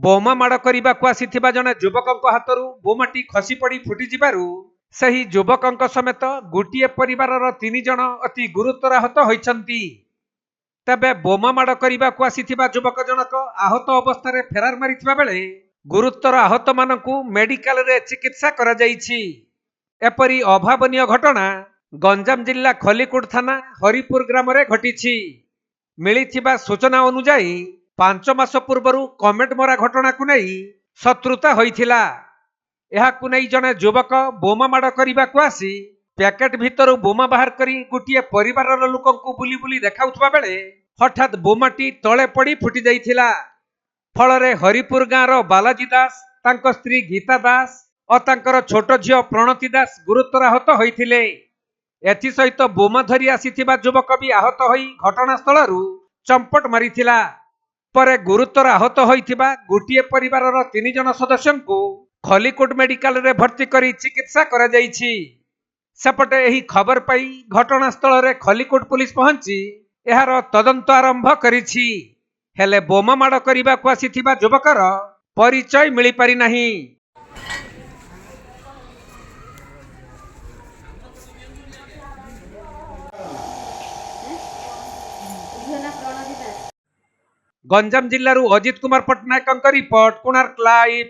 ବୋମା ମାଡ଼ କରିବାକୁ ଆସିଥିବା ଜଣେ ଯୁବକଙ୍କ ହାତରୁ ବୋମାଟି ଖସି ପଡ଼ି ଫୁଟିଯିବାରୁ ସେହି ଯୁବକଙ୍କ ସମେତ ଗୋଟିଏ ପରିବାରର 3 ଜଣ ଅତି ଗୁରୁତର ଆହତ ହୋଇଛନ୍ତି। ତେବେ ବୋମା ମାଡ଼ କରିବାକୁ ଆସିଥିବା ଯୁବକ ଜଣକ ଆହତ ଅବସ୍ଥାରେ ଫେରାର ମାରିଥିବା ବେଳେ ଗୁରୁତର ଆହତମାନଙ୍କୁ ମେଡିକାଲରେ ଚିକିତ୍ସା କରାଯାଇଛି। ଏପରି ଅଭାବନୀୟ ଘଟଣା ଗଞ୍ଜାମ ଜିଲ୍ଲା ଖଲିକୋଟ ଥାନା ହରିପୁର ଗ୍ରାମରେ ଘଟିଛି। ମିଳିଥିବା ସୂଚନା ଅନୁଯାୟୀ 5 ମାସ ପୂର୍ବରୁ କମେଣ୍ଟ ମରା ଘଟଣାକୁ ନେଇ ଶତ୍ରୁତା ହୋଇଥିଲା। ଏହାକୁ ନେଇ ଜଣେ ଯୁବକ ବୋମା ମାଡ଼ କରିବାକୁ ଆସି ପ୍ୟାକେଟ ଭିତରୁ ବୋମା ବାହାର କରି ଗୋଟିଏ ପରିବାରର ଲୋକଙ୍କୁ ବୁଲି ବୁଲି ଦେଖାଉଥିବା ବେଳେ ହଠାତ୍ ବୋମାଟି ତଳେ ପଡ଼ି ଫୁଟି ଯାଇଥିଲା। ଫଳରେ ହରିପୁର ଗାଁର ବାଲାଜୀ ଦାସ, ତାଙ୍କ ସ୍ତ୍ରୀ ଗୀତା ଦାସ ଓ ତାଙ୍କର ଛୋଟ ଝିଅ ପ୍ରଣତି ଦାସ ଗୁରୁତର ଆହତ ହୋଇଥିଲେ। ଏଥିସହିତ ବୋମା ଧରି ଆସିଥିବା ଯୁବକ ବି ଆହତ ହୋଇ ଘଟଣାସ୍ଥଳରୁ ଚମ୍ପଟ ମାରିଥିଲା। ପରେ ଗୁରୁତର ଆହତ ହୋଇଥିବା ଗୋଟିଏ ପରିବାରର 3 ଜଣ ସଦସ୍ୟଙ୍କୁ ଖଲିକୋଟ ମେଡିକାଲରେ ଭର୍ତ୍ତି କରି ଚିକିତ୍ସା କରାଯାଇଛି। ସେପଟେ ଏହି ଖବର ପାଇ ଘଟଣାସ୍ଥଳରେ ଖଲିକୋଟ ପୁଲିସ ପହଞ୍ଚି ଏହାର ତଦନ୍ତ ଆରମ୍ଭ କରିଛି। ହେଲେ ବୋମା ମାଡ଼ କରିବାକୁ ଆସିଥିବା ଯୁବକର ପରିଚୟ ମିଳିପାରି ନାହିଁ। ଗଞ୍ଜାମ ଜିଲ୍ଲାରୁ ଅଜିତ କୁମାର ପଟ୍ଟନାୟକଙ୍କ ରିପୋର୍ଟ, କୋଣାର୍କ ଲାଇଭ୍।